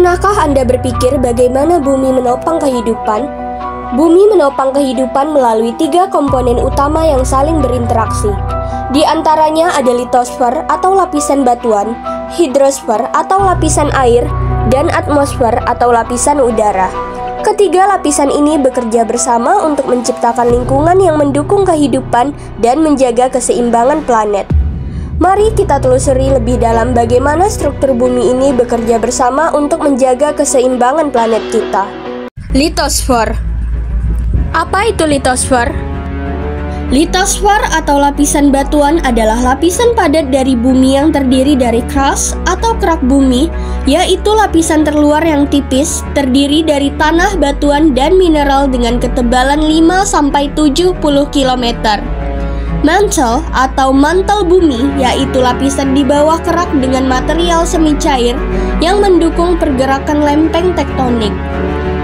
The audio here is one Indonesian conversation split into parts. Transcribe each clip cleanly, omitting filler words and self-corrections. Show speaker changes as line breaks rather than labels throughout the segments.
Pernahkah Anda berpikir bagaimana bumi menopang kehidupan? Bumi menopang kehidupan melalui 3 komponen utama yang saling berinteraksi. Di antaranya ada litosfer atau lapisan batuan, hidrosfer atau lapisan air, dan atmosfer atau lapisan udara. Ketiga lapisan ini bekerja bersama untuk menciptakan lingkungan yang mendukung kehidupan dan menjaga keseimbangan planet. Mari kita telusuri lebih dalam bagaimana struktur bumi ini bekerja bersama untuk menjaga keseimbangan planet kita. Litosfer. Apa itu litosfer? Litosfer atau lapisan batuan adalah lapisan padat dari bumi yang terdiri dari crust atau kerak bumi, yaitu lapisan terluar yang tipis, terdiri dari tanah, batuan, dan mineral dengan ketebalan 5-70 km. Mantle atau mantel bumi yaitu lapisan di bawah kerak dengan material semi cair yang mendukung pergerakan lempeng tektonik.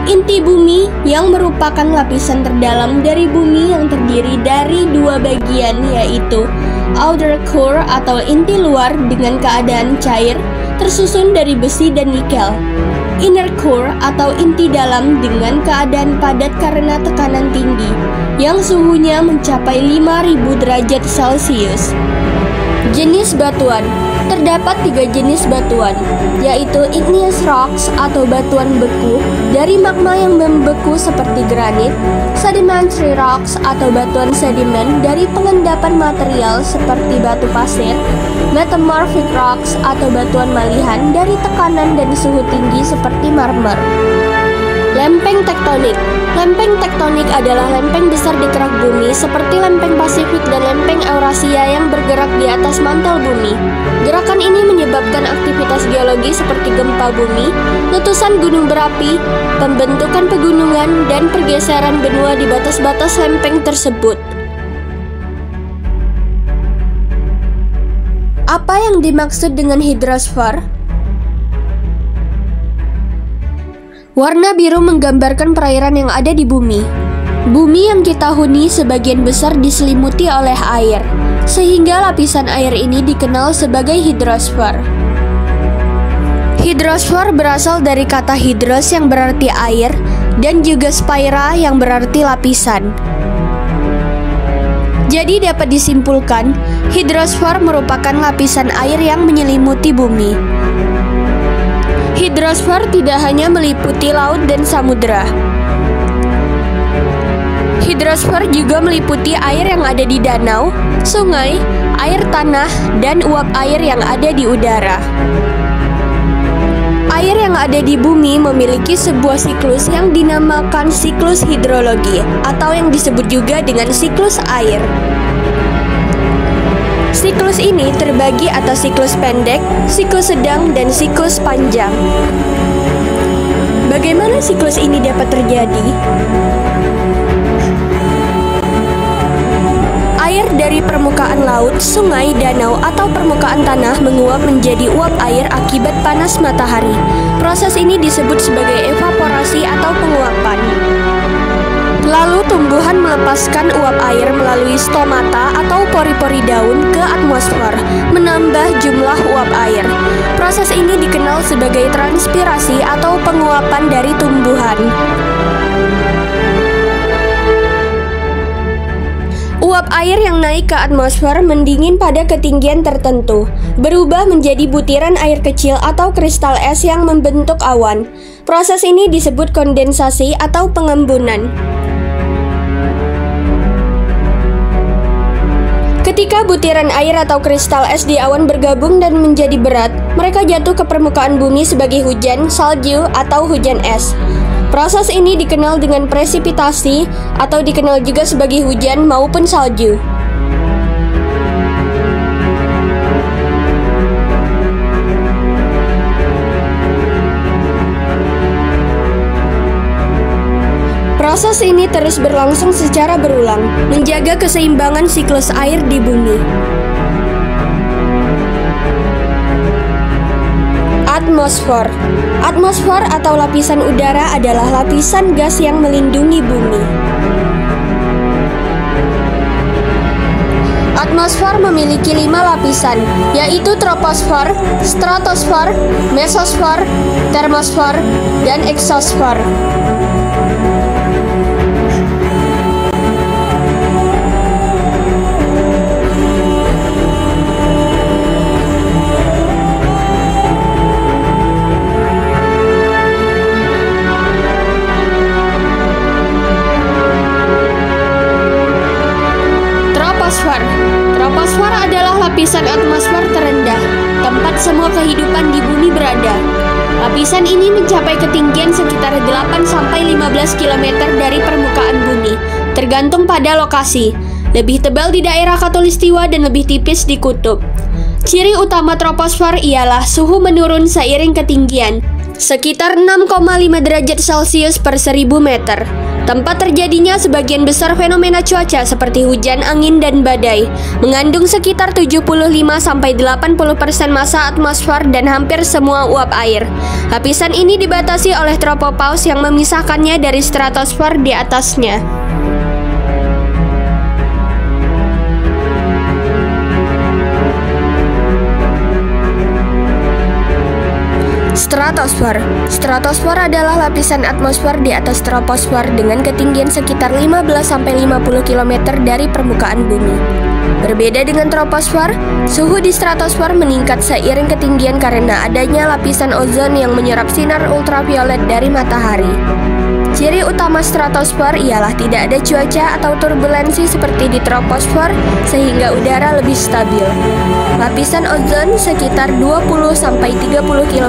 Inti bumi yang merupakan lapisan terdalam dari bumi yang terdiri dari 2 bagian yaitu outer core atau inti luar dengan keadaan cair tersusun dari besi dan nikel. Inner core atau inti dalam dengan keadaan padat karena tekanan tinggi yang suhunya mencapai 5000 derajat Celcius. Jenis batuan. Terdapat 3 jenis batuan, yaitu igneous rocks atau batuan beku dari magma yang membeku seperti granit, sedimentary rocks atau batuan sedimen dari pengendapan material seperti batu pasir, metamorphic rocks atau batuan malihan dari tekanan dan suhu tinggi seperti marmer. Lempeng tektonik. Lempeng tektonik adalah lempeng besar di kerak bumi seperti lempeng Pasifik dan lempeng Eurasia yang bergerak di atas mantel bumi. Gerakan ini menyebabkan aktivitas geologi seperti gempa bumi, letusan gunung berapi, pembentukan pegunungan, dan pergeseran benua di batas-batas lempeng tersebut. Apa yang dimaksud dengan hidrosfer? Warna biru menggambarkan perairan yang ada di bumi. Bumi yang kita huni sebagian besar diselimuti oleh air, sehingga lapisan air ini dikenal sebagai hidrosfer. Hidrosfer berasal dari kata hidros yang berarti air dan juga sphaira yang berarti lapisan. Jadi dapat disimpulkan, hidrosfer merupakan lapisan air yang menyelimuti bumi. Hidrosfer tidak hanya meliputi laut dan samudera. Hidrosfer juga meliputi air yang ada di danau, sungai, air tanah, dan uap air yang ada di udara. Air yang ada di bumi memiliki sebuah siklus yang dinamakan siklus hidrologi atau yang disebut juga dengan siklus air. Siklus ini terbagi atas siklus pendek, siklus sedang, dan siklus panjang. Bagaimana siklus ini dapat terjadi? Air dari permukaan laut, sungai, danau, atau permukaan tanah menguap menjadi uap air akibat panas matahari. Proses ini disebut sebagai evaporasi atau penguapan. Lalu tumbuhan melepaskan uap air melalui stomata atau pori-pori daun ke atmosfer, menambah jumlah uap air. Proses ini dikenal sebagai transpirasi atau penguapan dari tumbuhan. Uap air yang naik ke atmosfer mendingin pada ketinggian tertentu, berubah menjadi butiran air kecil atau kristal es yang membentuk awan. Proses ini disebut kondensasi atau pengembunan. Ketika butiran air atau kristal es di awan bergabung dan menjadi berat, mereka jatuh ke permukaan bumi sebagai hujan, salju, atau hujan es. Proses ini dikenal dengan presipitasi atau dikenal juga sebagai hujan maupun salju. Proses ini terus berlangsung secara berulang, menjaga keseimbangan siklus air di bumi. Atmosfer. Atmosfer atau lapisan udara adalah lapisan gas yang melindungi bumi. Atmosfer memiliki 5 lapisan, yaitu troposfer, stratosfer, mesosfer, termosfer, dan eksosfer. Troposfer adalah lapisan atmosfer terendah, tempat semua kehidupan di bumi berada. Lapisan ini mencapai ketinggian sekitar 8-15 km dari permukaan bumi, tergantung pada lokasi. Lebih tebal di daerah khatulistiwa dan lebih tipis di kutub. Ciri utama troposfer ialah suhu menurun seiring ketinggian, sekitar 6,5 derajat Celcius per 1000 meter. Tempat terjadinya sebagian besar fenomena cuaca seperti hujan, angin, dan badai, mengandung sekitar 75-80% massa atmosfer dan hampir semua uap air. Lapisan ini dibatasi oleh tropopause yang memisahkannya dari stratosfer di atasnya. Stratosfer adalah lapisan atmosfer di atas troposfer dengan ketinggian sekitar 15-50 km dari permukaan bumi. Berbeda dengan troposfer, suhu di stratosfer meningkat seiring ketinggian karena adanya lapisan ozon yang menyerap sinar ultraviolet dari matahari. Ciri utama stratosfer ialah tidak ada cuaca atau turbulensi seperti di troposfer, sehingga udara lebih stabil. Lapisan ozon sekitar 20-30 km